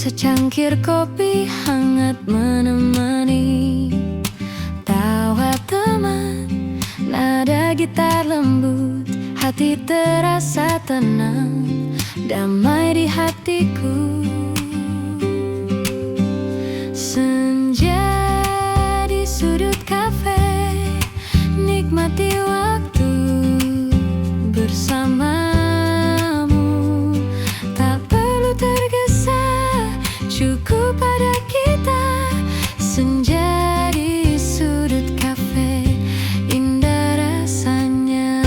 Secangkir kopi hangat menemani tawa teman, nada gitar lembut, hati terasa tenang, damai di hatiku. Senja di sudut kafe, nikmati waktu bersamamu. Tak perlu tergesa, cukup pada kita. Senja di sudut kafe, indah rasanya.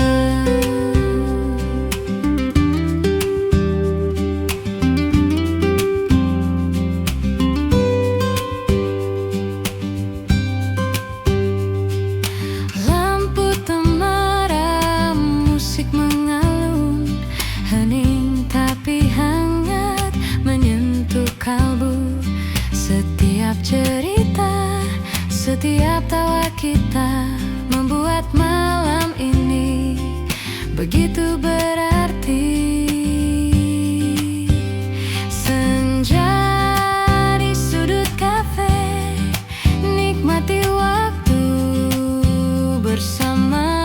Lampu temaram, musik mengalun, hening tapi hangat menyentuh kalbu. Setiap cerita, setiap tawa kita membuat malam ini begitu berarti. Senja di sudut kafe, nikmati waktu bersamamu.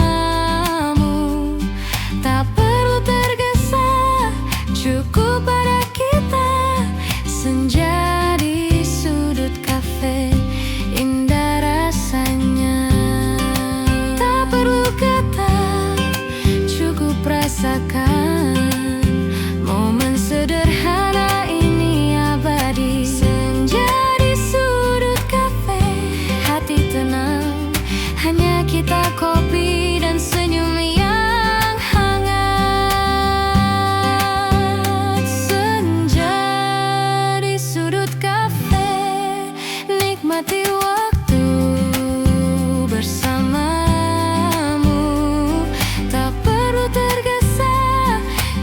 Tak perlu tergesa, cukup pada kita. Senja di sudut kafe, indah rasanya. Tak perlu kata, cukup rasakan. Momen sederhana ini abadi. Senja di sudut kafe, hati tenang, hanya kita, kopi dan senyum yang hangat. Senja di sudut kafe, nikmati waktu bersamamu. Tak perlu tergesa,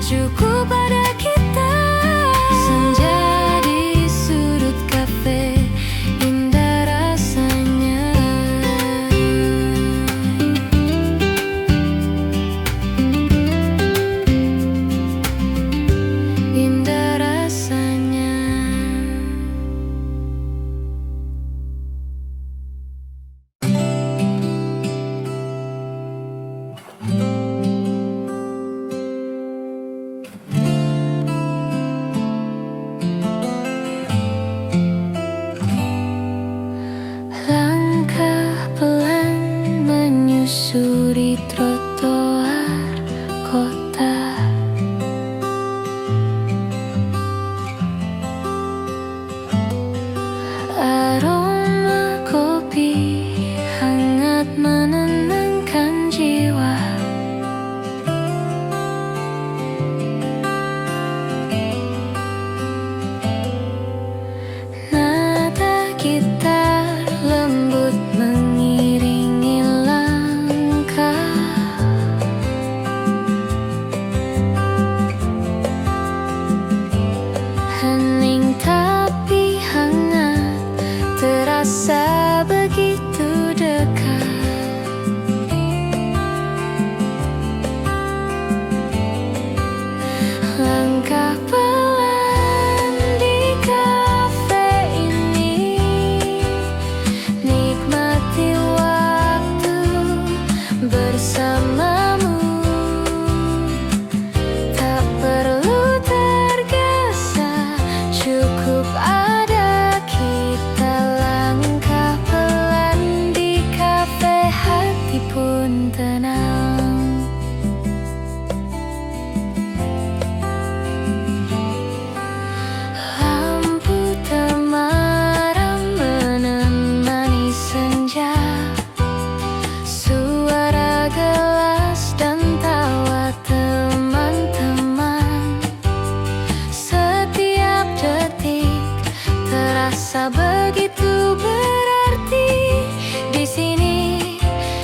cukup pada kita. Senja di sudut kafe, indah rasanya. Indah rasanya. Langkah pelan menyusuri trotoar kota. Aroma kopi hangat menenangkan jiwa. Nada gitar lembut mengiringi langkah. Hening tapi hangat, terasa begitu dekat. Langkah pelan di kafe ini, nikmati waktu bersamamu. Tak perlu tergesa, cukup ada kita. Langkah pelan di kafe, hati pun tenang. Lampu temaram menemani senja. Suara gelas dan tawa teman-teman. Setiap detik terasa begitu berarti. Di sini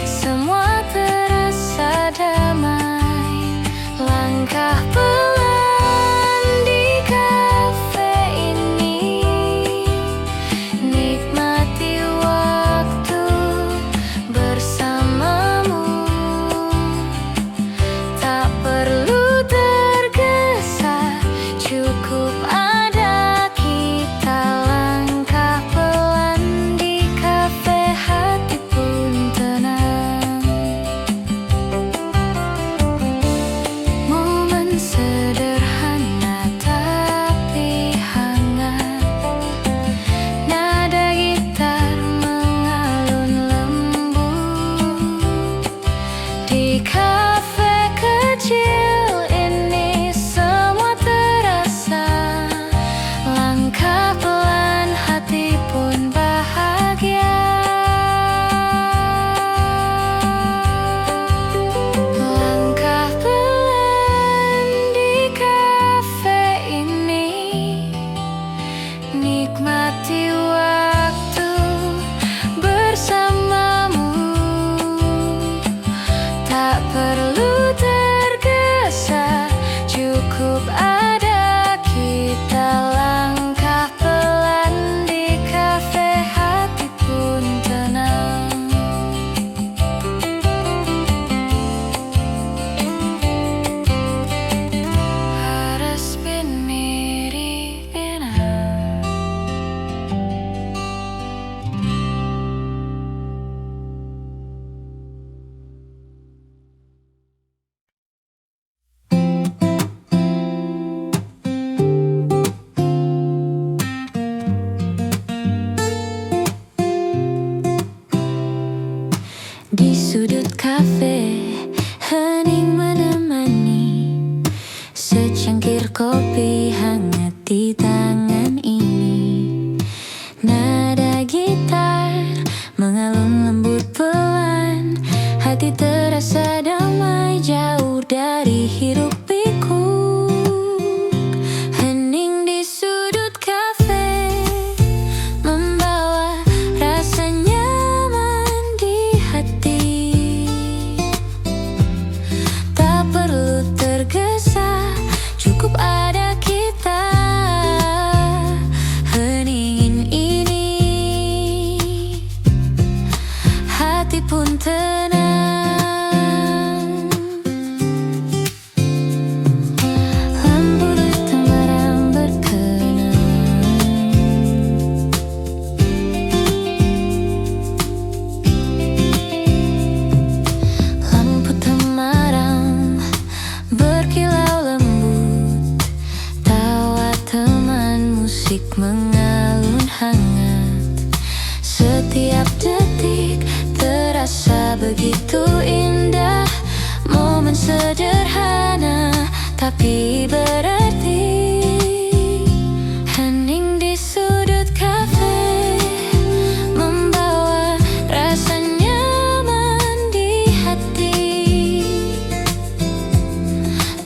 semua terasa damai. Langkah pelan di kafe ini, nikmati waktu bersamamu. Tak perlu tergesa, cukup ada kita. menikmati waktu bersamamu. Tak perlu tergesa, cukup ada kita. Langkah pelan di kafe, hati pun tenang. Harus binmiri bina. Di sudut kafe, hening menemani, secangkir kopi hangat di tangan ini. Nada gitar mengalun lembut pelan, hati terasa damai jauh dari hiruk pikuk. Hening di sudut kafe, membawa rasa nyaman di hati. Tak perlu tergesa, cukup ada kita. Heningin ini, hati pun tenang. Lampu datang barang berkenan, lampu temaram berkilau lembut, tawa teman musik mengalun hangat. Setiap detik terasa begitu indah, momen sederhana tapi berarti. Hening di sudut kafe, membawa rasa nyaman di hati.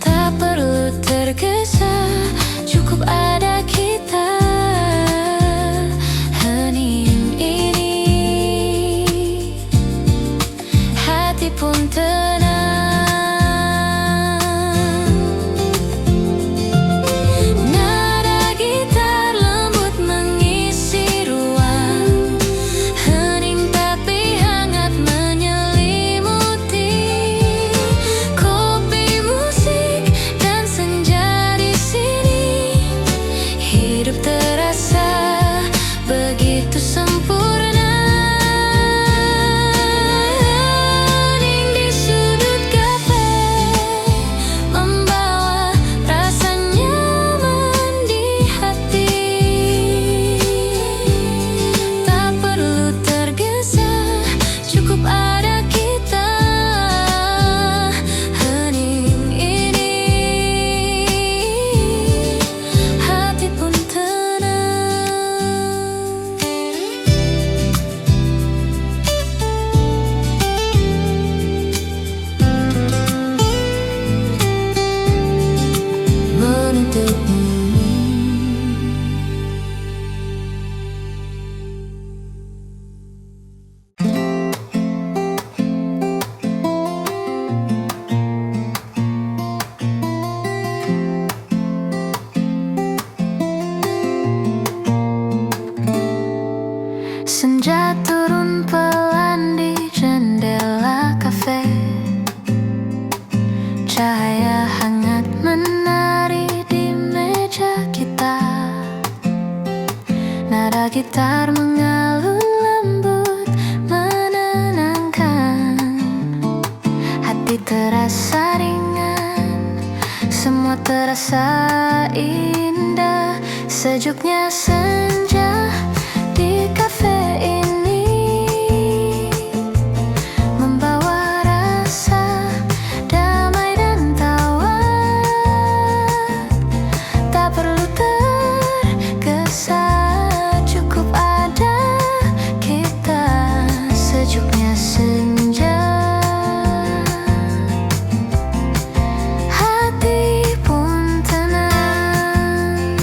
Tak perlu tergesa, cukup ada kita. Hening ini, hati pun tenang. Nada gitar lembut mengisi ruang, hening tapi hangat menyelimuti. Kopi, musik, dan senja di sini, hidup terasa begitu sempurna. Hening di sudut kafe, membawa rasa nyaman di hati. Tak perlu tergesa, cukup ada kita. Hening ini, hati pun tenang. Menuntutmu. Senja turun pelan di jendela kafe, cahaya hangat menari di meja kita. Nada gitar mengalun lembut menenangkan, hati terasa ringan, semua terasa indah. Sejuknya senja di kafe ini, membawa rasa damai dan tawa. Tak perlu tergesa, cukup ada kita. Sejuknya senja, hati pun tenang.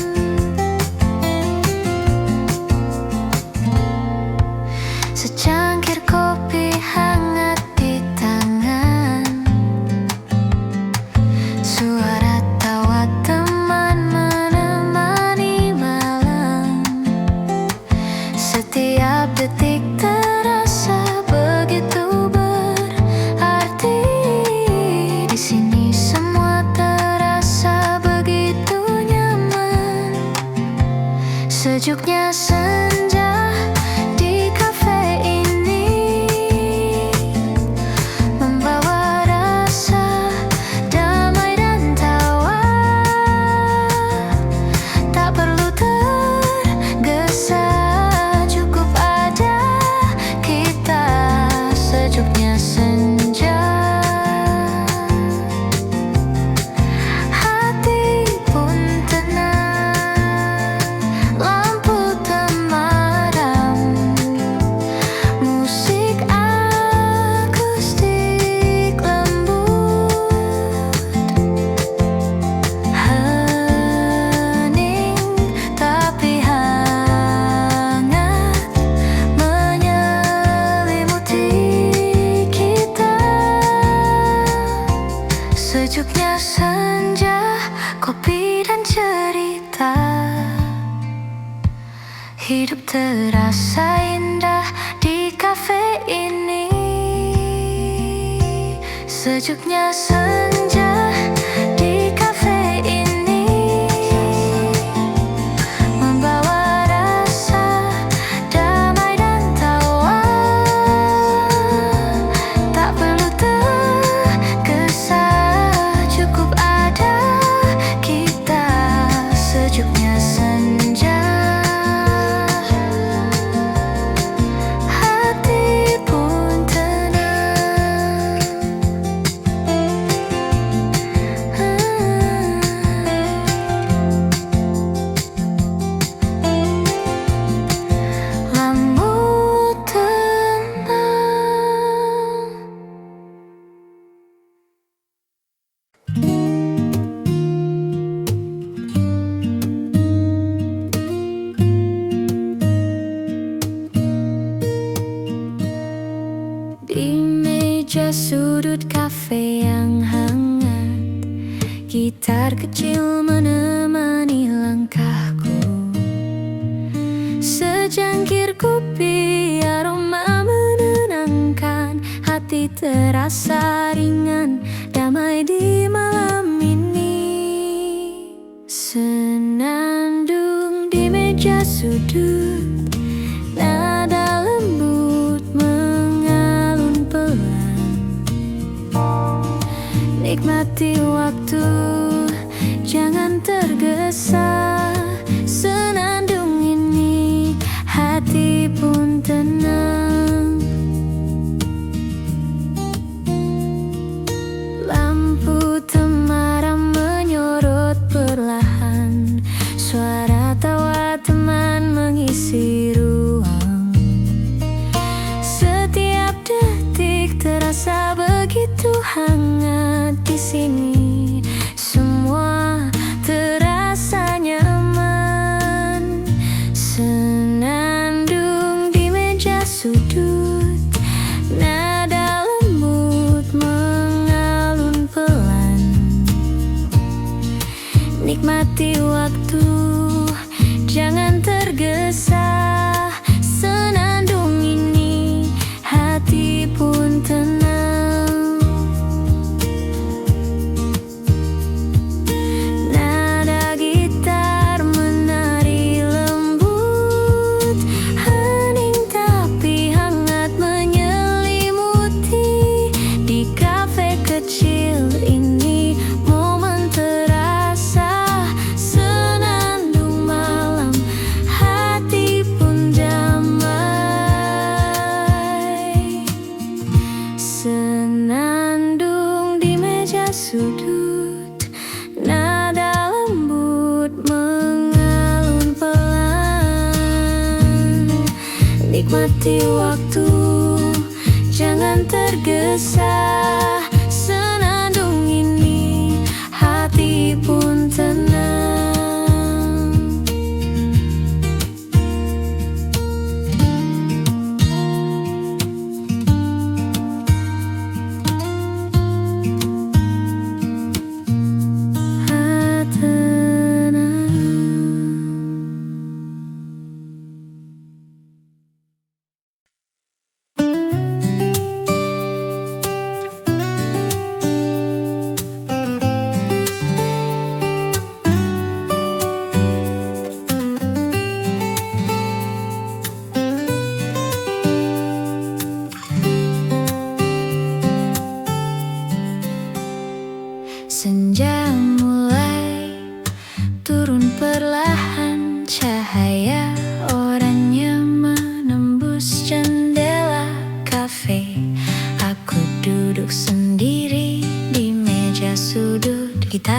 Sejuknya senja di kafe ini membawa rasa damai dan tawa. Tak perlu tergesa, cukup ada kita. Sejuknya senja, hati pun tenang. Lampu temaram, musik akustik lembut. Hening tapi hangat menyelimuti kita. Sejuknya senja, kopi dan cerita. Hidup terasa indah di kafe ini. Sejuknya senja di kafe ini membawa rasa damai dan tawa. Tak perlu tergesa, cukup ada kita. Sejuknya senja, hati pun tenang. Lampu tenang. Di meja sudut kafe yang hangat, gitar kecil menemani langkahku. Secangkir kopi, aroma menenangkan. Hati terasa ringan, damai di malam ini. Senandung di meja sudut, nada lembut mengalun pelan. Nikmati waktu, jangan tergesa. Senandung ini, hati pun tenang. Lampu temaram menyorot perlahan. Suara tawa teman mengisi ruang. Setiap detik terasa begitu hangat di sini. Semua terasa nyaman. Senandung di meja sudut, nada lembut mengalun pelan. Nikmati waktu, jangan tergesa. Senandung ini, hati pun tenang. Nada gitar menari lembut. Hening tapi hangat menyelimuti. Di kafe kecil ini, momen terasa. Senandung malam, hati pun damai. Senandung di meja sudut, nada lembut mengalun pelan. Nikmati waktu, jangan tergesa. Senandung ini, hati pun tenang.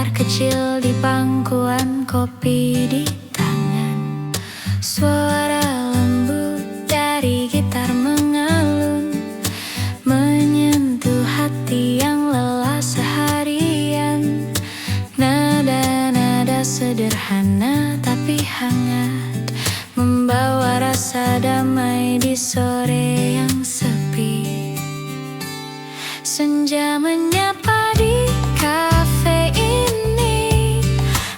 gitar kecil di pangkuan, kopi di tangan. Suara lembut dari gitar mengalun, menyentuh hati yang lelah seharian. Nada-nada sederhana tapi hangat, membawa rasa damai di sore yang sepi. Senja menyapa di kafe ini,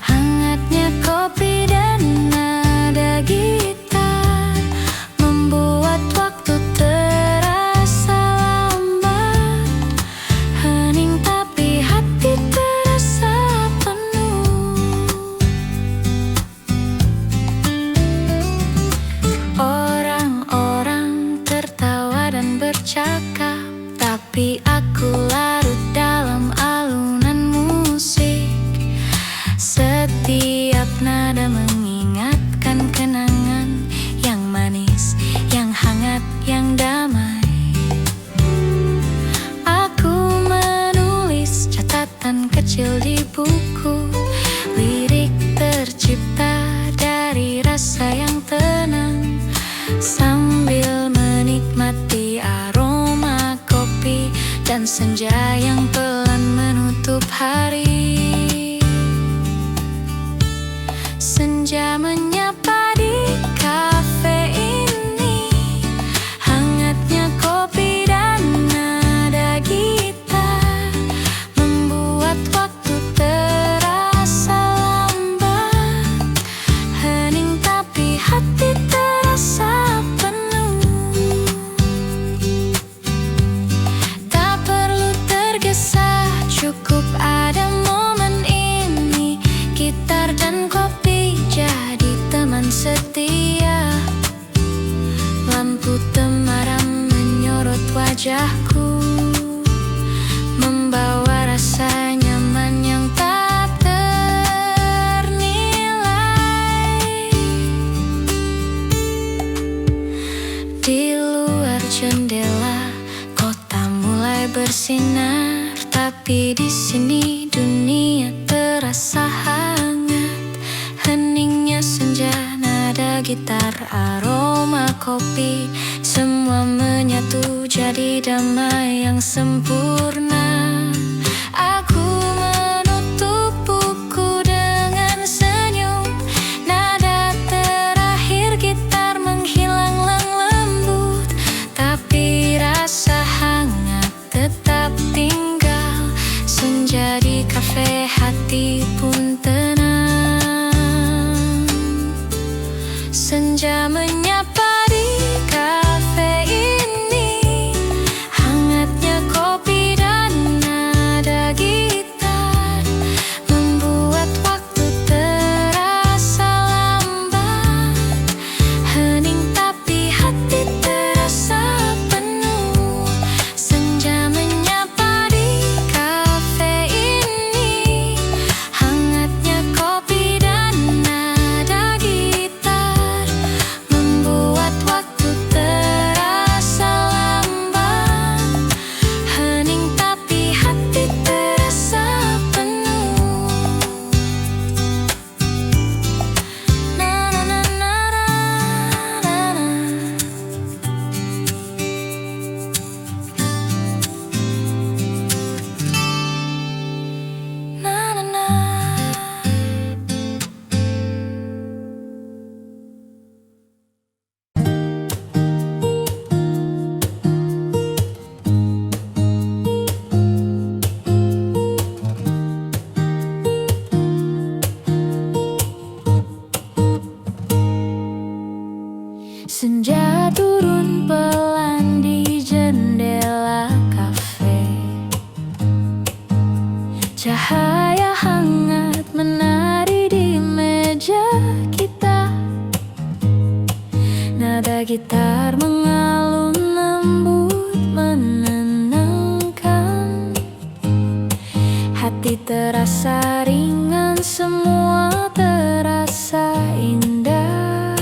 hangatnya kopi dan nada gitar membuat waktu terasa lambat. Hening tapi hati terasa penuh. Orang-orang tertawa dan bercakap, tapi aku larut dalam alunan musik. Setiap nada mengingatkan kenangan yang manis, yang hangat, yang damai. Aku menulis catatan kecil di buku, lirik tercipta dari rasa yang tenang, sambil menikmati aroma kopi dan senja yang pelan menutup hari. Senja menyapa di kafe ini, hangatnya kopi dan nada gitar membuat waktu terasa lambat. Hening tapi hati terasa penuh. Tak perlu tergesa, cukup ada momen ini. Gitar dan kopi jadi teman setia. Lampu temaram menyorot wajahku, membawa rasa nyaman yang tak ternilai. Di luar jendela, kota mulai bersinar, tapi di sini dunia terasa hangat. Heningnya senja, nada gitar, aroma kopi, semua menyatu jadi damai yang sempurna. Aku menutup buku dengan senyum, nada terakhir gitar menghilang lembut, tapi rasa hangat tetap tinggal. Senja di kafe, hati pun tenang. Senja menyapa di kafe ini, hangatnya kopi dan nada gitar membuat waktu terasa lambat. Hening tapi hati terasa penuh. Senja menyapa di kafe ini, hangatnya kopi dan nada gitar membuat waktu terasa lambat. Hening tapi hati terasa penuh. Na na na na na na na. Na na na. Senja turun pelan di jendela kafe, cahaya hangat menari di meja kita. Nada gitar mengalun lembut menenangkan, hati terasa ringan, semua terasa indah.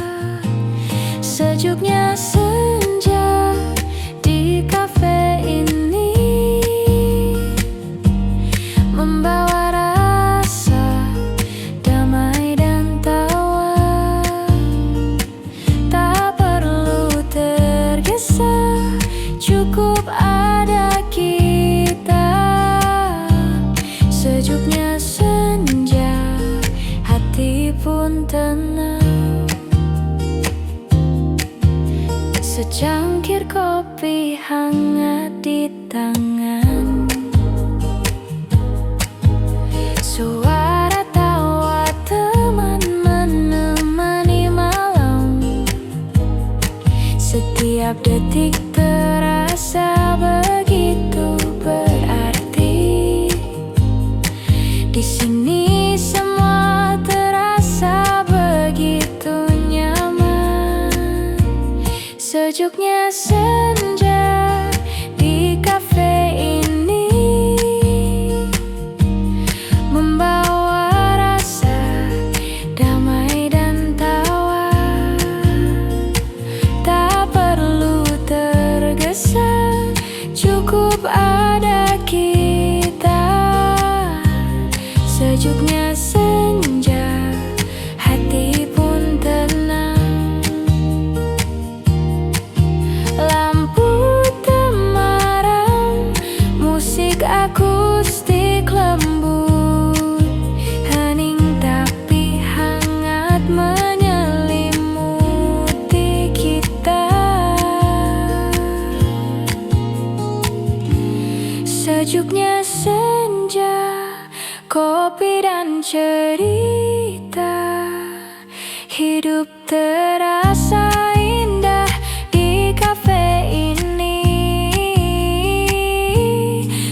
Sejuknya senja di kafe ini membawa rasa Secangkir kopi hangat di tangan, suara tawa teman menemani malam. Setiap detik terasa begitu berarti. Di sini semua terasa begitu nyaman. Sejuknya senja di kafe ini membawa rasa damai dan tawa. Tak perlu tergesa, cukup ada kita. Sejuknya senja, hati pun tenang. Lampu temaram, musik akustik lembut, hening tapi hangat menyelimuti kita. Sejuknya senja, kopi dan cerita, hidup terasa indah di kafe ini.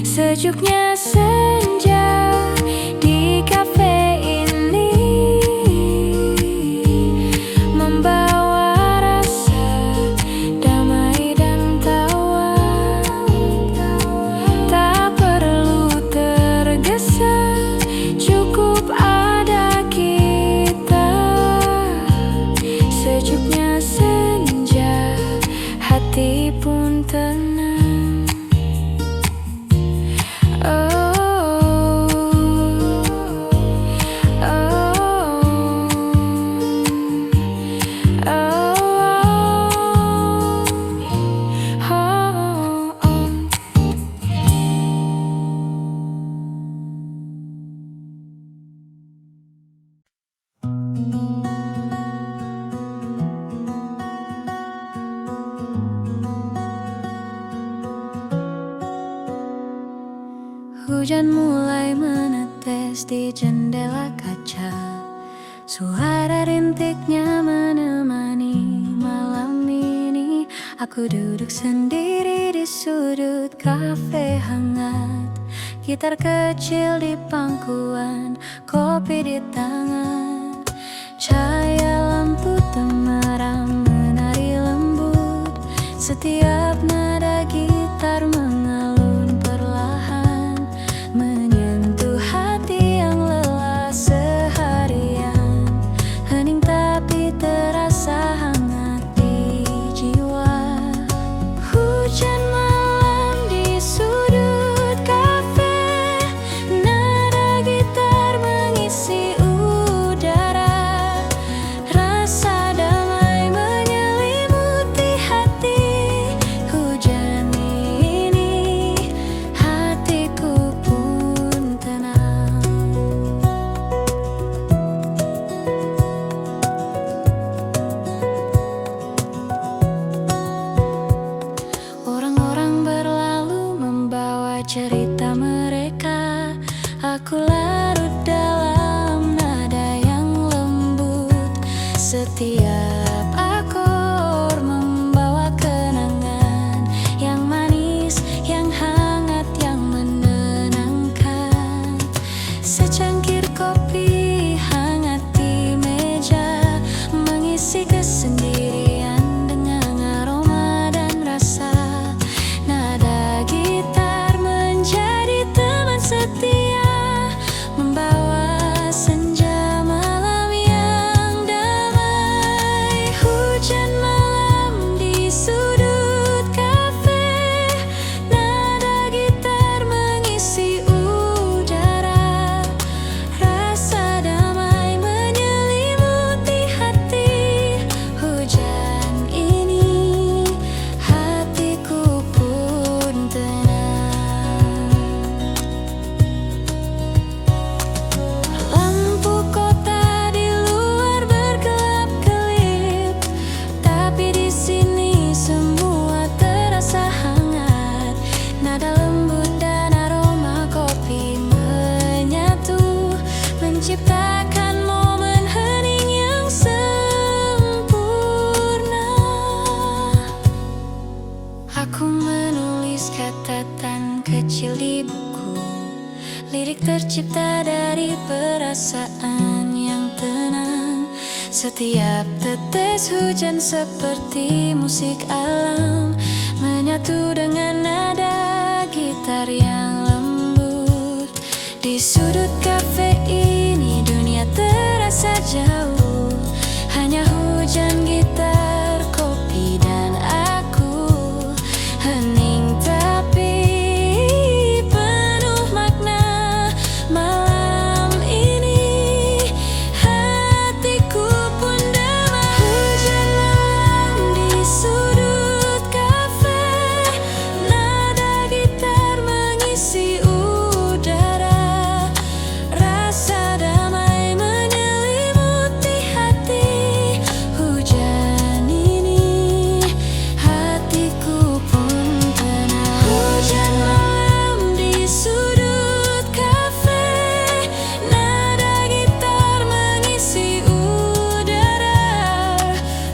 Sejuknya senja di kafe ini membawa rasa damai dan tawa. Tak perlu tergesa, cukup ada kita. Sejuknya senja, hati pun tenang. Hujan mulai menetes di jendela kaca, suara rintiknya menemani malam ini. Aku duduk sendiri di sudut kafe hangat, gitar kecil di pangkuan, kopi di tangan. Cahaya lampu temaram menari lembut, setiap nada gitar mengalun perlahan, menyentuh hati yang lelah seharian. Hening tapi terasa hangat di jiwa. Hujan malam di sudut kafe, nada gitar mengisi udara. Rasa damai menyelimuti hati. Hujan ini, hatiku pun tenang. Orang-orang berlalu membawa cerita mereka. Aku larut dalam nada yang lembut. Setiap akor membawa kenangan yang manis, yang hangat, yang menenangkan. Secangkir kopi hangat di meja, mengisi kesendirian dengan aroma dan rasa. Nada gitar menjadi teman setia, membawa senja malam yang damai. Hujan malam di sudut kafe, nada gitar mengisi udara. Rasa damai menyelimuti hati. Hujan ini, hatiku pun tenang. Lampu kota di luar berkelap-kelip, tak Setiap tetes hujan seperti musik alam, menyatu dengan nada gitar yang lembut. Di sudut kafe ini dunia terasa jauh, hanya hujan, gitar, kopi, dan aku. Hening tapi penuh makna. Malam ini hatiku pun damai. Hujan malam di sudut kafe, nada gitar mengisi udara. Rasa damai menyelimuti hati. Hujan ini hatiku pun tenang. Hujan malam di sudut kafe, nada gitar mengisi udara.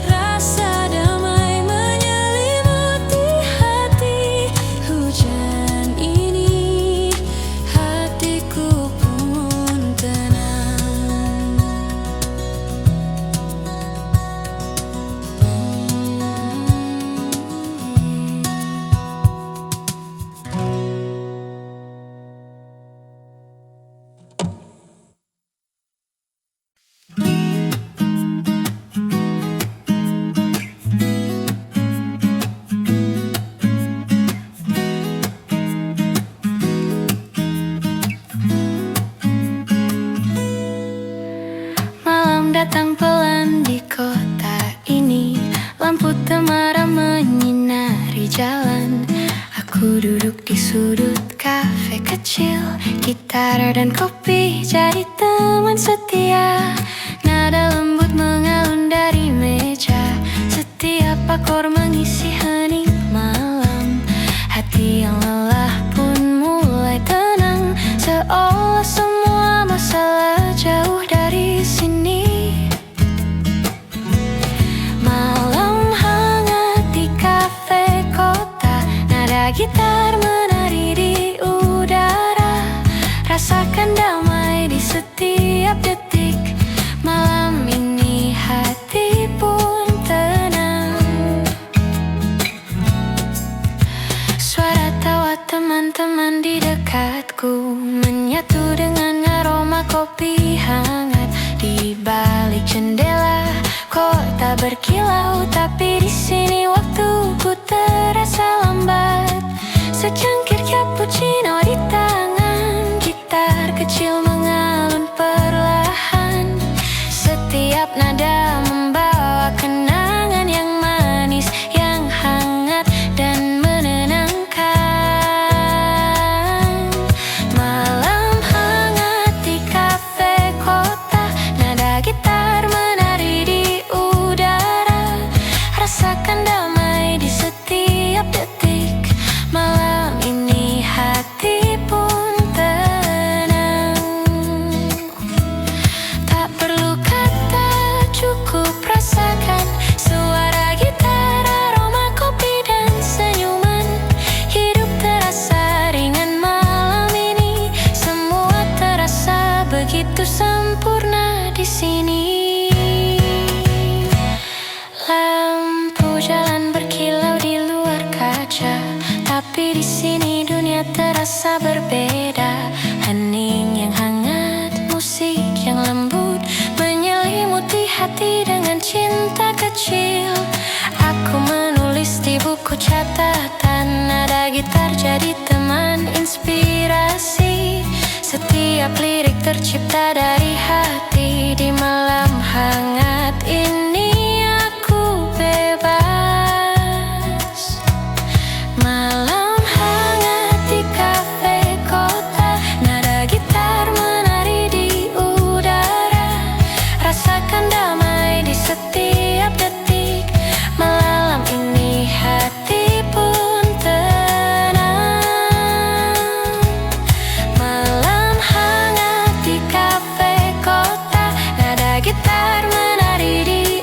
Rasa damai menyelimuti hati. Hujan ini hatiku pun tenang. Malam datang pelan di kota ini, lampu temaram menyinari jalan. Aku duduk di sudut kafe kecil, gitar dan kopi jadi teman setia. Nada lembut mengalun dari meja, setiap akor mengisi hening malam. Hati yang lelah pun mulai tenang, seolah semua masalah jauh dari sini. Malam hangat di kafe kota, nada gitar menari di udara. Rasakan damai di setiap detik. Malam ini hati pun tenang. Suara tawa teman-teman di dekatku menyatu dengan aroma kopi hangat. Di balik jendela kota berkilau, tapi di sini waktuku terasa lambat. Secangkir cappuccino di tangan, gitar kecil mengalun perlahan. Setiap nada membawa kenangan yang manis, yang hangat dan menenangkan. Malam hangat di kafe kota, nada gitar menari di udara. Rasakan damai di setiap detik. Malam ini hati pun tenang. Tak perlu kata, cukup rasakan suara gitar, aroma kopi dan senyuman. Hidup terasa ringan malam ini, semua terasa begitu sempurna di sini. Lampu jalan berkilau di luar kaca, tapi di sini dunia terasa berbeda. Hening yang hangat, musik yang lembut menyelimuti hati dengan cinta kecil. Aku menulis di buku catatan, nada gitar jadi teman inspirasi. Setiap lirik tercipta dari hati. Di malam hangat ini aku bebas. Malam hangat di kafe kota, nada gitar menari di udara. Rasakan damai di setiap detik. Malam ini hati pun tenang. Malam hangat di kafe kota, nada gitar menari di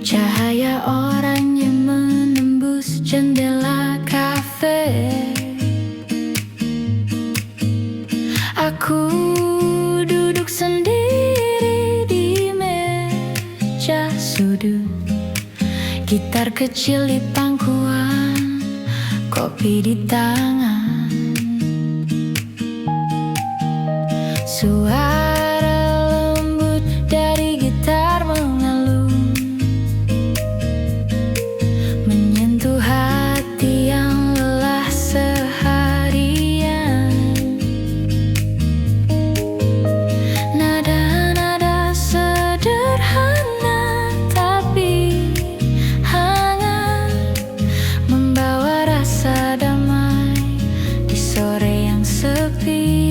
Cahaya oranye menembus jendela kafe. Aku duduk sendiri di meja sudut, gitar kecil di pangkuan, kopi di tangan. Suara lembut dari gitar mengalun, menyentuh hati yang lelah seharian. Nada-nada sederhana tapi hangat, membawa rasa damai di sore yang sepi.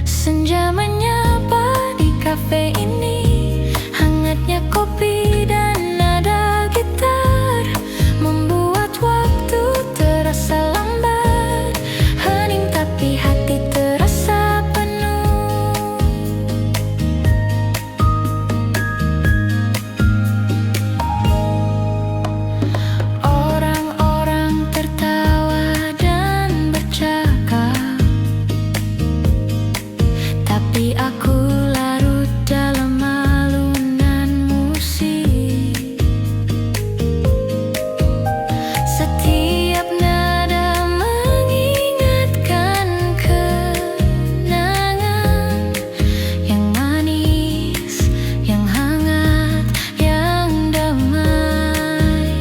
Senja menyapa di kafe ini, hangatnya kopi dan nada gitar membuat waktu terasa lambat, hening tapi hati terasa penuh. Orang-orang tertawa dan bercakap, tapi aku larut dalam alunan musik. Setiap nada mengingatkan kenangan yang manis, yang hangat, yang damai.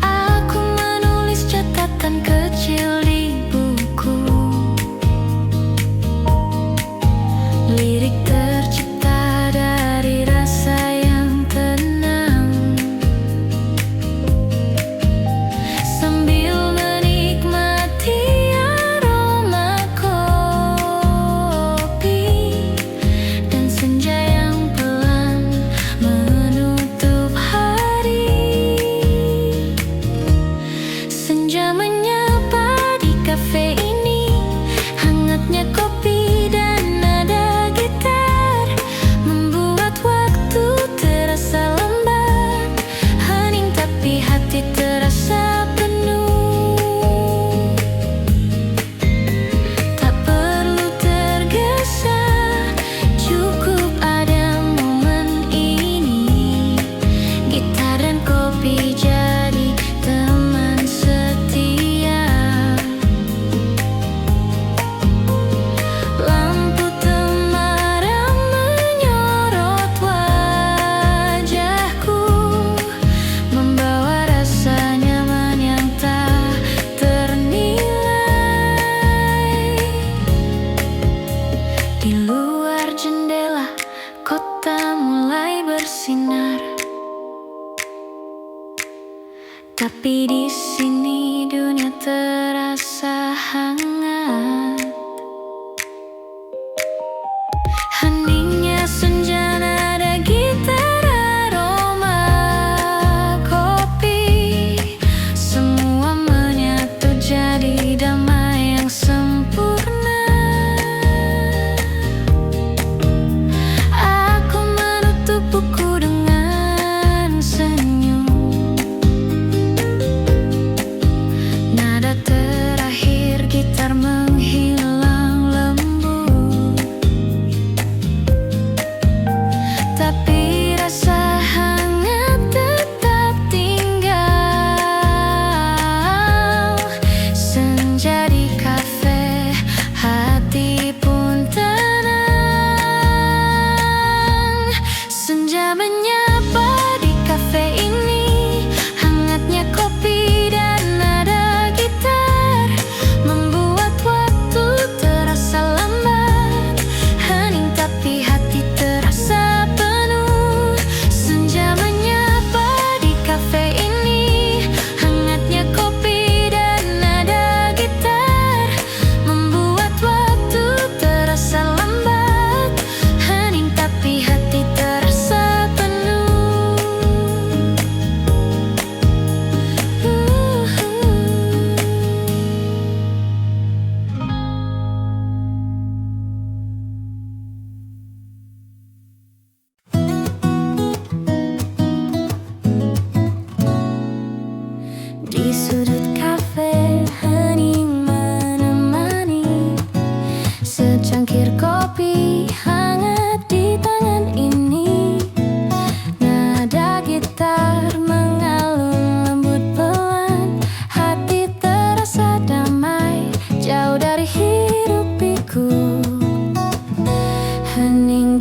Aku menulis catatan kecil di buku, lirik tercipta dari rasa yang tenang, sambil menikmati aroma kopi dan senja yang pelan menutup hari. Senja menyapa di kafe ini, hangatnya kopi dan nada gitar membuat waktu terasa lambat, hening tapi hati terasa penuh. Tak perlu tergesa, cukup ada momen ini. Gitar dan kopi jadi teman setia. Lampu temaram menyorot wajahku, membawa rasa nyaman yang tak ternilai. Di luar jendela, kota mulai bersinar, tapi di sini dunia terasa hangat. Heningnya senja, nada gitar, aroma kopi, semua menyatu jadi damai yang sempurna. Aku menutup buku dengan senyum,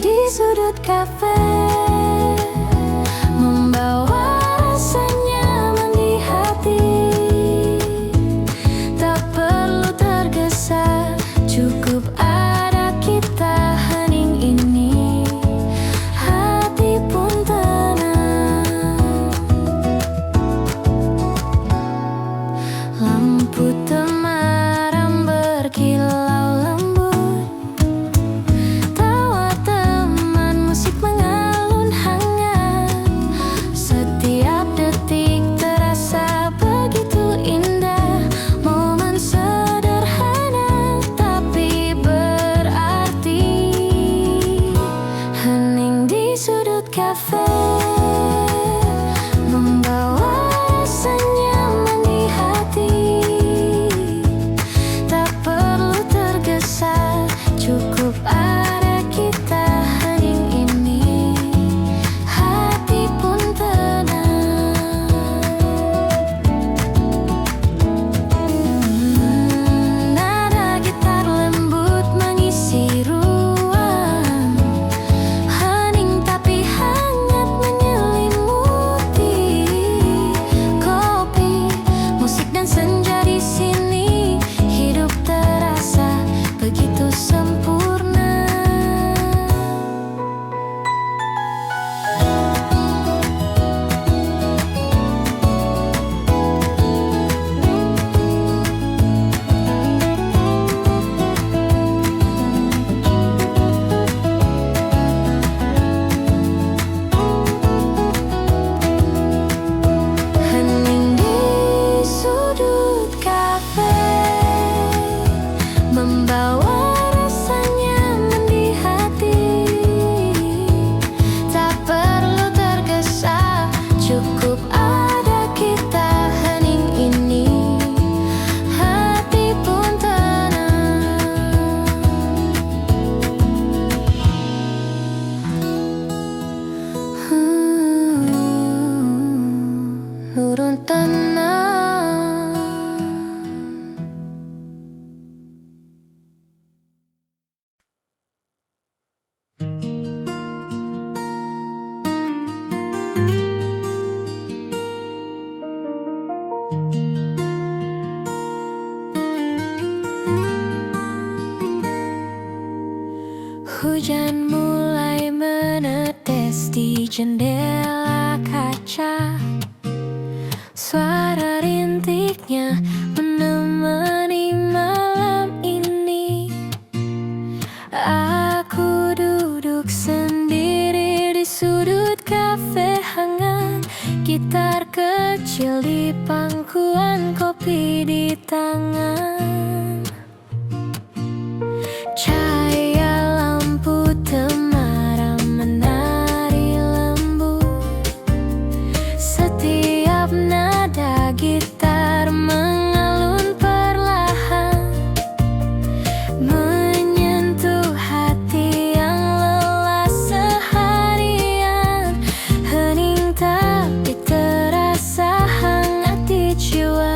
di sudut kafe, membawa rasa nyaman di hati. Tak perlu tergesa, cukup ada kita. Hening ini hati pun tenang. Lampu temaram berkilau lembut, tawa teman musik mengalun hangat. Setiap detik terasa begitu indah, momen sederhana tapi berarti. Hening di sudut kafe, membawa rasa nyaman di hati. Tak perlu tergesa, cukup ada kita. Hening ini hati pun tenang. Nada gitar lembut mengisi ruang, hening tapi hangat menyelimuti. Kopi, musik dan senja di sini, hidup terasa begitu sempurna. Hening di sudut kafe, membawa rasa nyaman di hati. Tak perlu tergesa, cukup ada kita. Hening ini hati pun tenang. Nurun tenang. Hujan mulai menetes di jendela kaca. Suara rintiknya menemani malam ini. Aku duduk sendiri di sudut kafe hangat, gitar kecil di pangkuan, kopi di tangan. Cahaya lampu temaram menari lembut. Setiap nada gitar mengalun perlahan, menyentuh hati yang lelah seharian. Hening tapi terasa hangat di jiwa.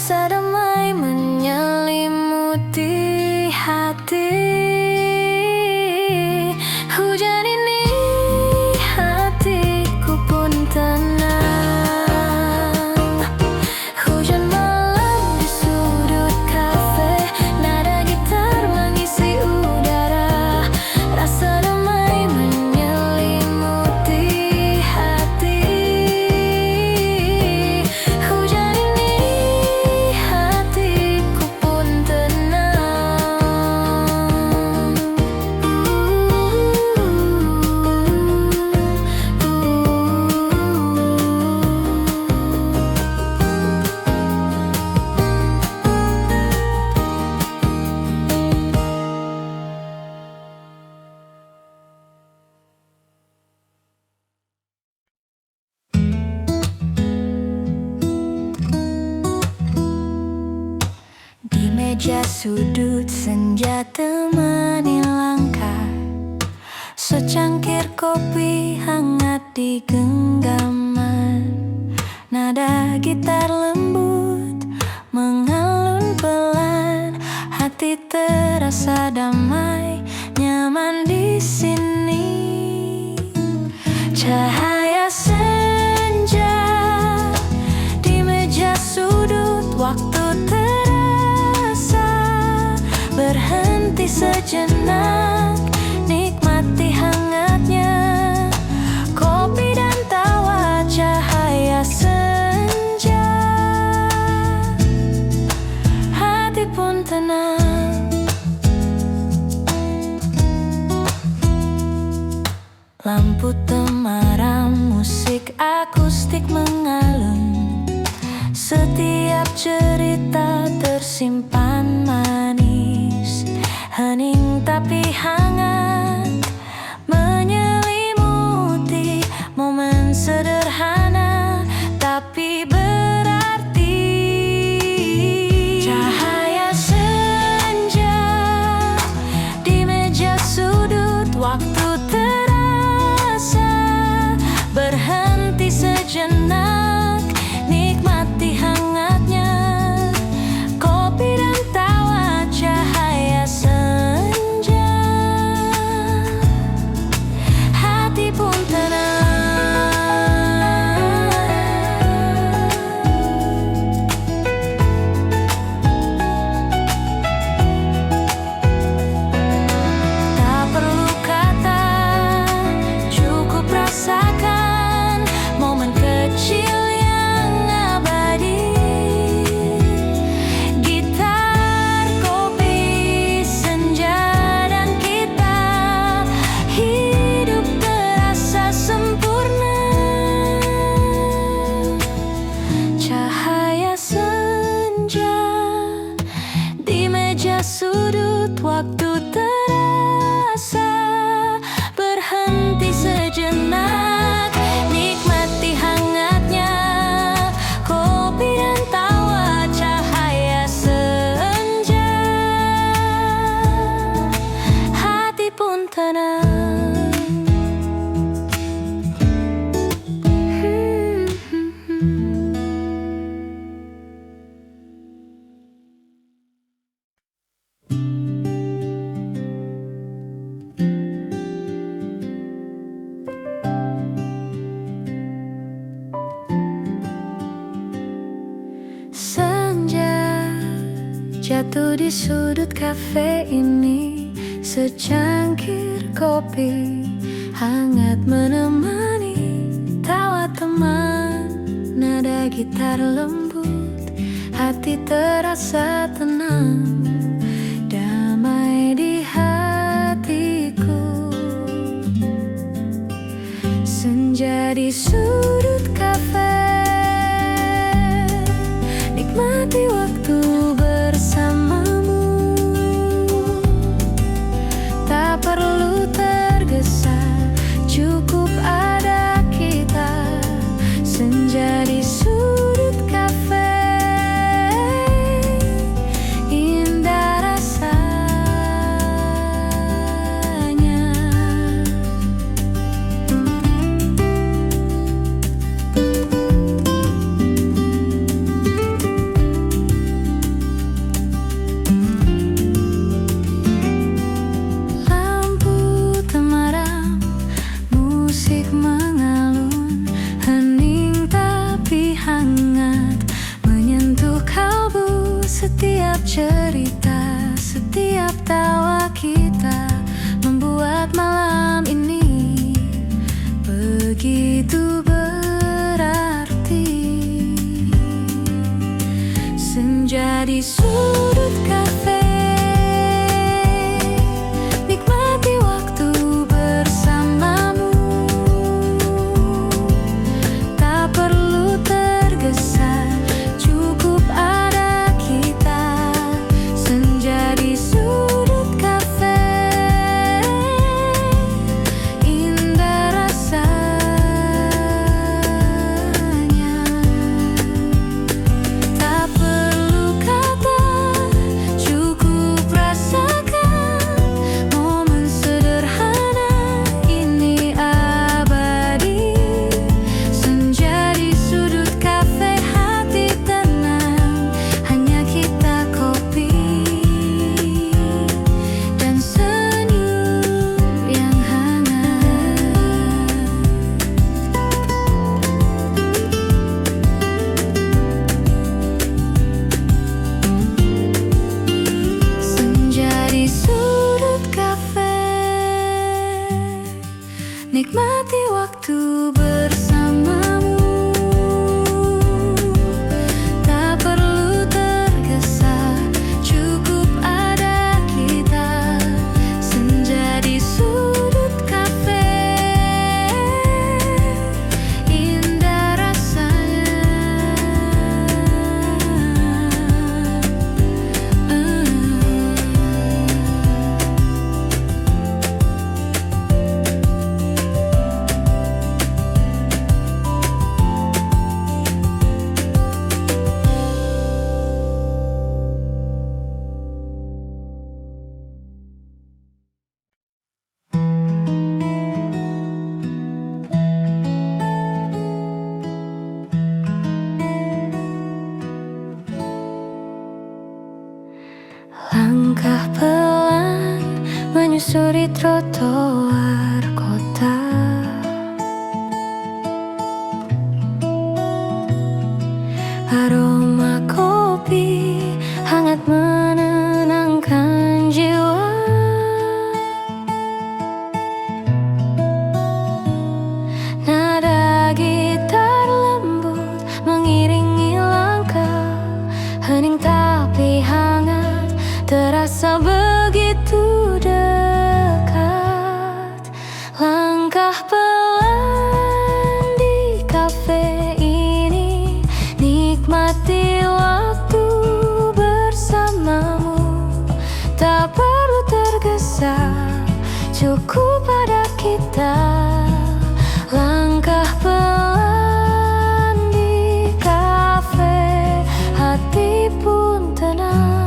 Rasa damai menyelimuti hati. Hujan ini hatiku pun tenang. Hujan malam di sudut kafe, nada gitar mengisi udara. Rasa damai menyelimuti hati. Hujan ini hatiku pun tenang. Di meja sudut senja temani langkah, secangkir kopi hangat di genggaman. Nada gitar lembut mengalun pelan, hati terasa damai, nyaman di sini. Cahaya senja di meja sudut, waktu terasa berhenti sejenak, nikmati hangatnya kopi dan tawa. Cahaya senja, hati pun tenang. Lampu temaram, musik akustik mengalun, setiap cerita tersimpan manis, hening tapi hangat, menyelimuti momen sederhana tapi berarti. Cahaya senja di meja sudut, waktu terasa berhenti sejenak, nikmati hangatnya kopi dan tawa. Cahaya senja, hati pun tenang. Tak perlu kata, cukup rasakan momen kecil yang abadi. Gitar, kopi, senja, dan kita, hidup terasa sempurna. Cahaya senja di meja sudut, waktu terasa berhenti sejenak, nikmati hangatnya kopi dan tawa. Cahaya senja, hati pun tenang. Senja jatuh di sudut kafe ini, secangkir kopi hangat menemani tawa teman, nada gitar lembut, hati terasa tenang, damai di hatiku. Senja di sudut kafe, nikmati waktu bersamamu. Tak perlu tergesa, cukup ada kita. Senja di sudut kafe, indah rasanya. bercerita. Setiap tawa kita membuat malam ini begitu berarti. Senja di sudut kafe, nikmati waktu bersamamu. Tak perlu tergesa, cukup ada kita. Senja di sudut kafe, indah rasanya. Tak perlu kata, cukup rasakan. Momen sederhana ini abadi. Senja di sudut kafe, hati tenang, hanya kita, kopi dan senyum yang hangat. Senja di sudut kafe, nikmati waktu bersamamu. Tak perlu tergesa, cukup ada kita. Senja di sudut kafe, indah rasanya. Langkah pelan menyusuri trotoar kota. Aroma kopi hangat menenangkan jiwa. Nada gitar lembut mengiringi langkah. Hening tapi hangat, terasa begitu dekat. Langkah pelan di kafe ini, nikmati waktu bersamamu. Tak perlu tergesa, cukup ada kita. Langkah pelan di kafe, hati pun tenang.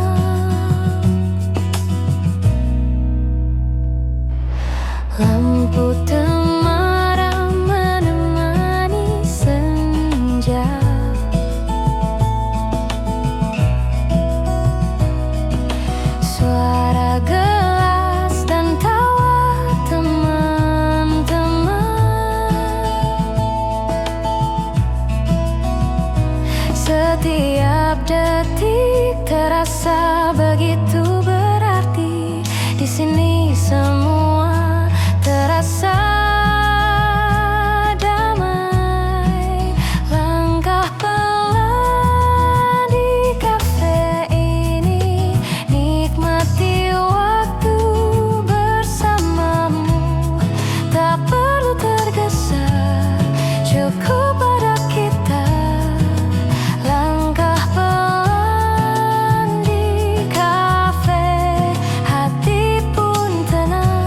Lampu temaram menemani senja. Suara gelas dan tawa teman-teman. Setiap detik terasa begitu berarti. Di sini semua terasa damai. Langkah pelan di kafe ini, nikmati waktu bersamamu. Tak perlu tergesa, cukup ada kita. Langkah pelan di kafe, hati pun tenang.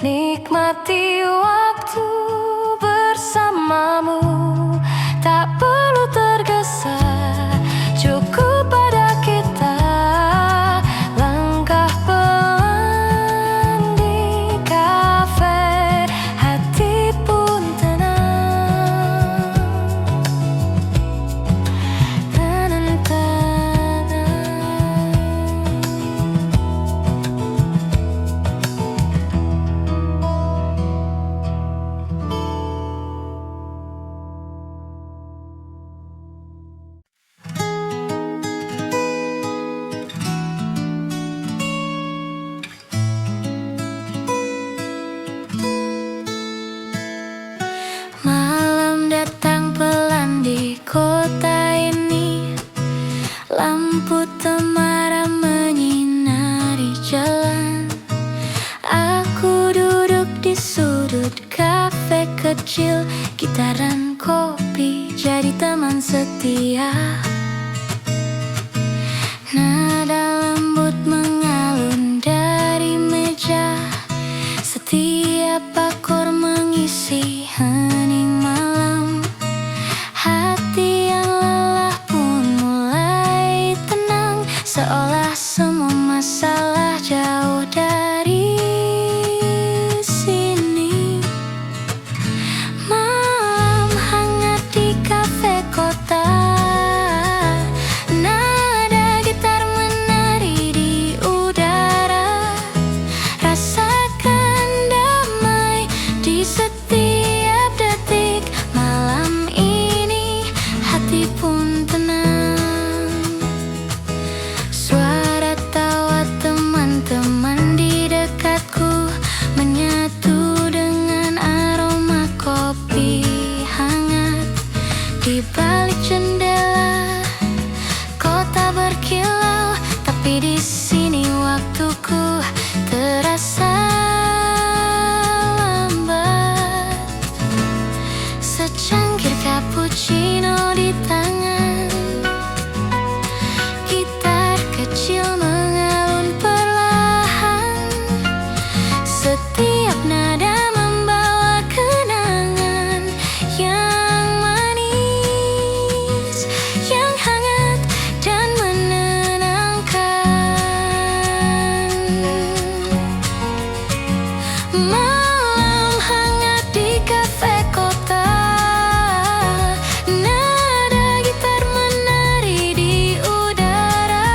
nikmati waktu bersamamu. Tak perlu tergesa, cukup pada kita langkah pelan di kafe, hati pun tenang. Malam datang pelan di kota ini, lampu temaram menyinari jalan. Aku duduk di sudut kafe kecil, gitaran kopi jadi teman setia. Nada lembut mengalun dari meja, setiap akor mengisi hening malam. Hati yang lelah pun mulai tenang, seolah semua masalah jauh dari sini. Malam hangat di kafe kota, nada gitar menari di udara. Rasakan damai di setiap detik. Malam ini hati pun tenang. Suara tawa teman-teman di dekatku menyatu dengan aroma kopi hangat. Di balik jendela kota berkilau, tapi di sini waktuku terasa lambat. Secangkir cappuccino di tangan, gitar kecil mengalun perlahan. Setiap nada membawa kenangan yang manis, yang hangat dan menenangkan. Malam hangat di kafe kota, nada gitar menari di udara.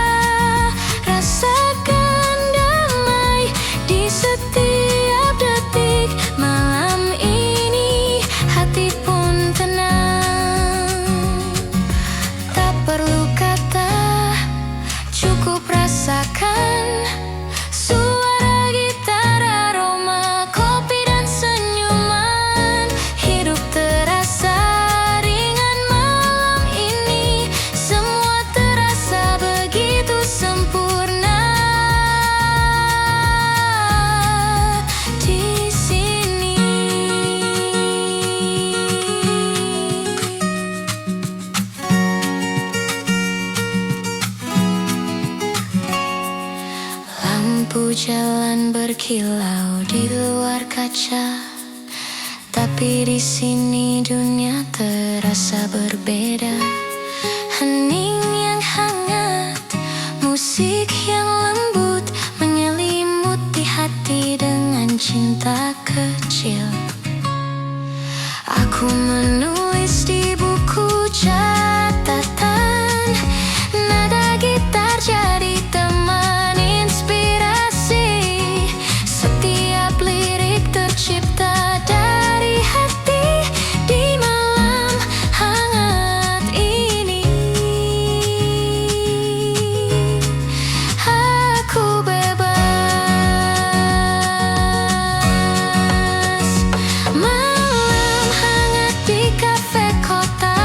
Rasakan damai di setiap detik. Malam ini hati pun tenang. Tak perlu kata, cukup rasakan suara gitar, aroma kopi dan senyuman. Hidup terasa ringan malam ini, semua terasa begitu sempurna di sini. Lampu jalan berkilau di luar kaca, tapi di sini dunia terasa berbeda. Hening yang hangat, musik yang lembut menyelimuti hati dengan cinta kecil. Aku menulis di buku catatan, nada gitar jadi teman inspirasi. Setiap lirik tercipta dari hati di malam hangat ini. Aku bebas. Malam hangat di kafe kota,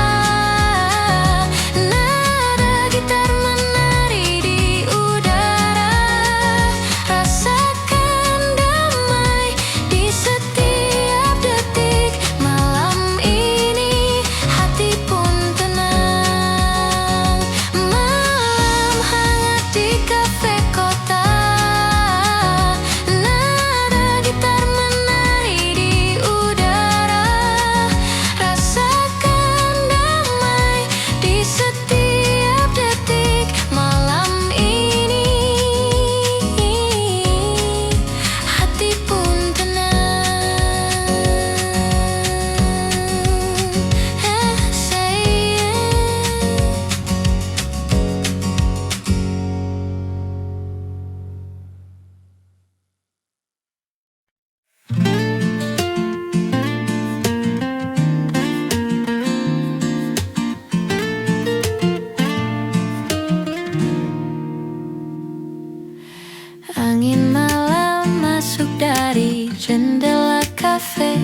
jendela kafe.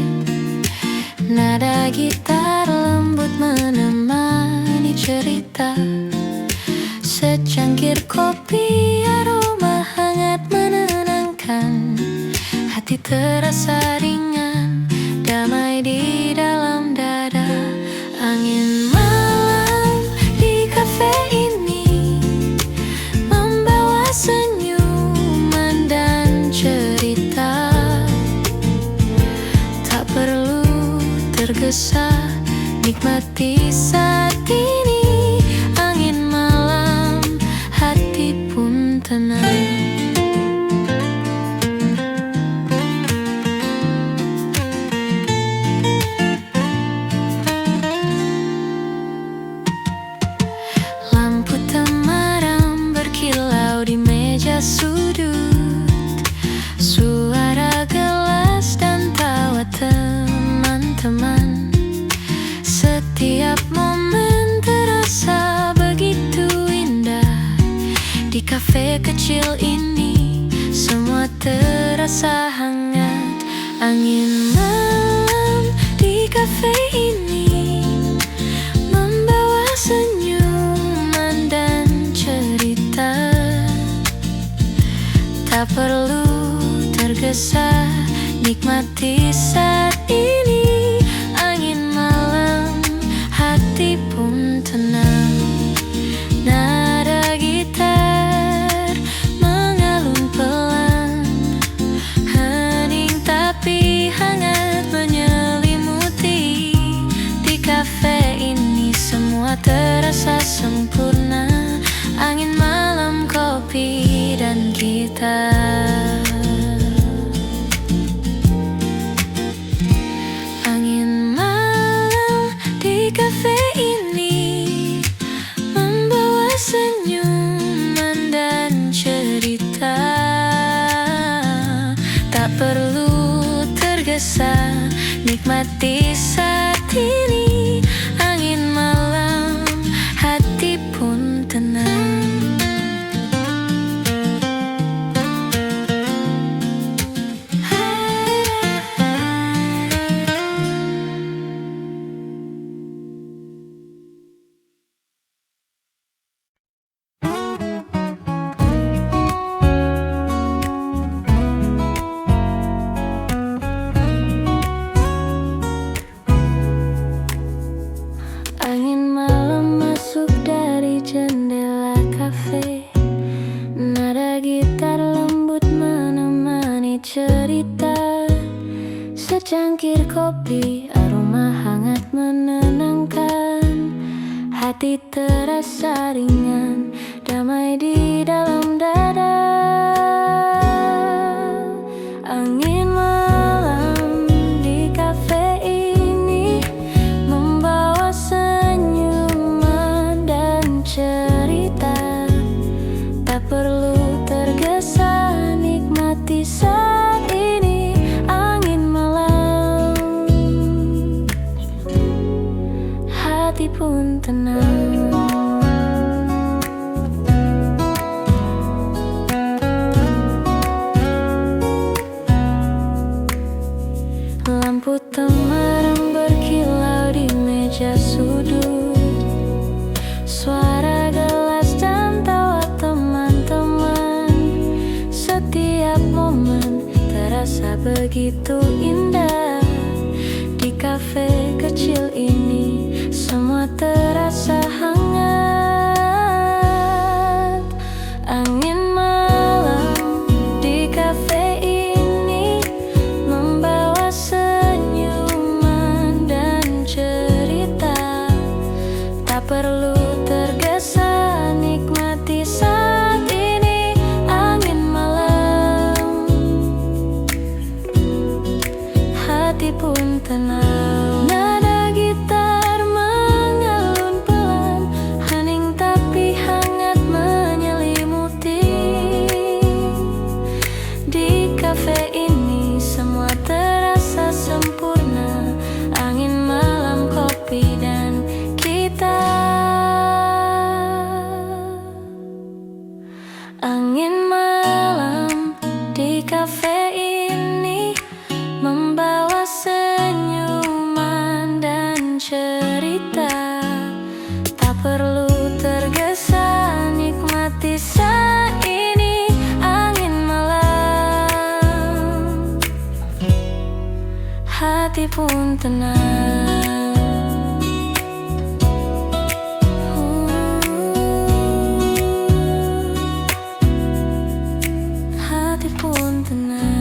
Nada gitar lembut menemani cerita. Secangkir kopi, aroma hangat menenangkan. Hati terasa ringan, damai di dalam dada. Angin malam di kafe ini membawa senyuman dan cerita. Tak perlu tergesa, nikmati saat ini. Angin malam, hati pun tenang. Lampu temaram berkilau di meja sudut. Suara gelas dan tawa teman-teman. Setiap momen terasa begitu indah. Di kafe kecil ini semua terasa hangat. Angin malam di kafe ini membawa senyuman dan cerita. Tak perlu tergesa, nikmati saat ini. Angin malam, hati pun tenang. Nada gitar mengalun pelan, hening tapi hangat menyelimuti. Di kafe ini semua terasa sempurna. Angin malam, kopi dan gitar. Angin malam di kafe ini membawa senyuman dan cerita. Tak perlu tergesa, nikmati saat ini. Angin malam, hati pun tenang. Angin malam masuk dari jendela kafe. Nada gitar lembut menemani cerita. Secangkir kopi, aroma hangat menenangkan. Hati terasa ringan, damai di dalam dada. Angin malam di kafe ini membawa senyuman dan cerita. Tak perlu tergesa, nikmati saat ini. Angin malam, hati pun tenang. Lampu temaram berkilau di meja sudut. Suara gelas dan tawa teman-teman. Setiap momen terasa begitu indah. Di kafe kecil ini semua terasa hangat. Angin malam di kafe ini membawa senyuman dan cerita. Tak perlu tergesa, nikmati saat ini. Angin malam, hati pun tenang. Nada gitar mengalun pelan, hening tapi hangat menyelimuti. Di kafe ini semua terasa sempurna. Angin malam, kopi dan gitar. Angin malam di kafe ini hati pun tenang. Hati pun tenang.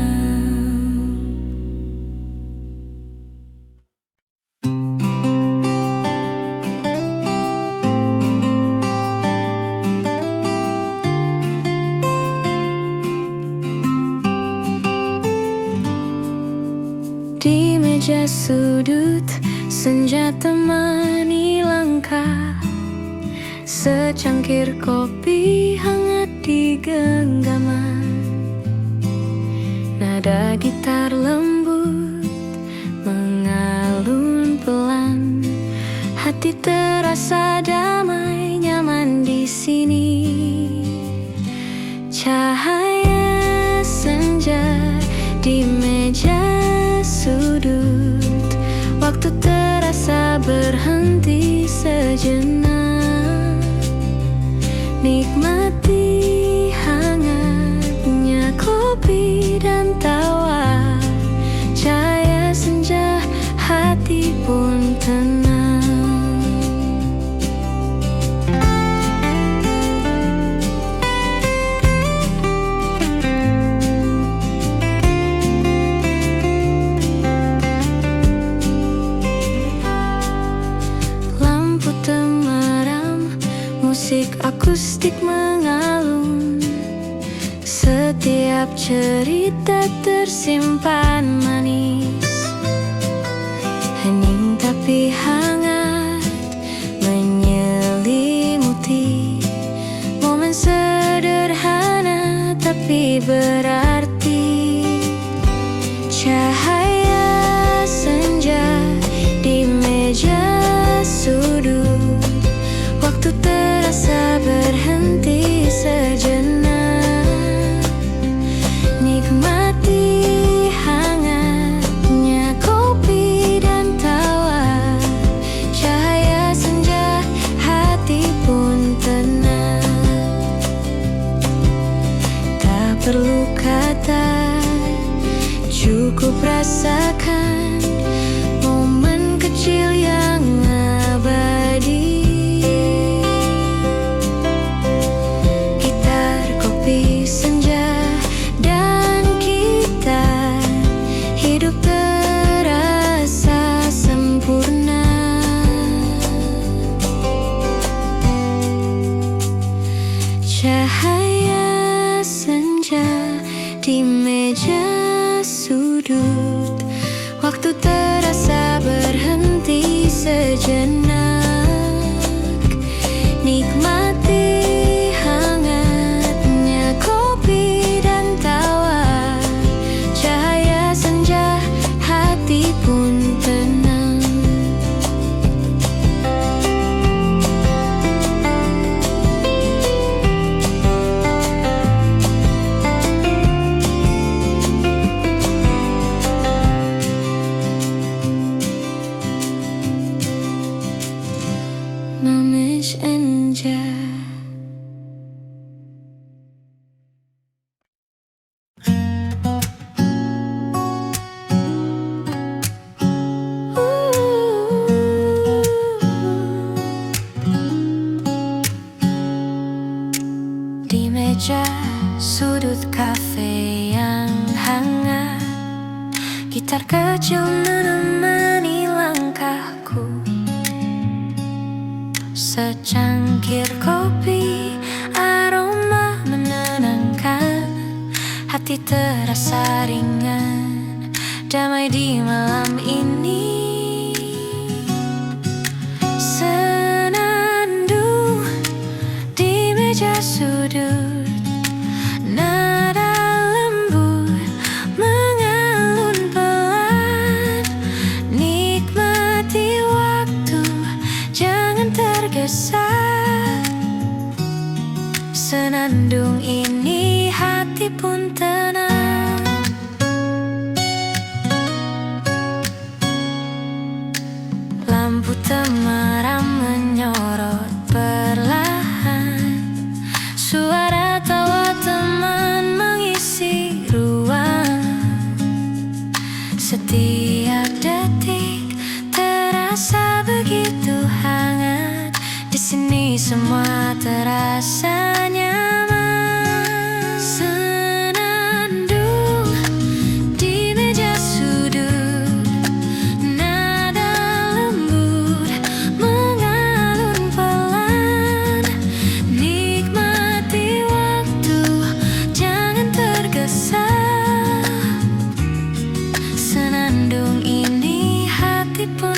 Di meja sudut, senja temani langkah. Secangkir kopi hangat di genggaman. Nada gitar lembut mengalun pelan. Hati terasa damai, nyaman di sini. Cahaya senja di meja sudut, waktu terasa berhenti sejenak. Nikmati hangatnya kopi dan tawa. Cahaya senja, hati pun tenang. Musik akustik mengalun. Setiap cerita tersimpan manis. Hening tapi hangat menyelimuti. Momen sederhana tapi berarti. Cahaya senja di meja sudut, waktu terasa berhenti sejenak. Nikmati hangatnya kopi dan tawa. Cahaya senja, hati pun tenang. Tak perlu kata, cukup rasakan momen kecil yang abadi. Cahaya senja di meja sudut, waktu terasa berhenti sejenak. Nikmati hangatnya kopi dan tawa. Cahaya senja, hati pun tenang. Mames Enja. Di meja sudut kafe yang hangat, gitar kecil menemani langkahku. Secangkir kopi, aroma menenangkan. Hati terasa ringan, damai di malam ini. Senandung di meja sudut, nada lembut mengalun pelan. Nikmati waktu, jangan tergesa. Senandung ini, hati pun tenang. Lampu temaram menyorot perlahan. Suara tawa teman mengisi ruang. Setiap detik terasa begitu hangat. Di sini semua terasa nyaman. Senandung di meja sudut, nada lembut mengalun pelan. Nikmati waktu, jangan tergesa. Senandung ini hati pun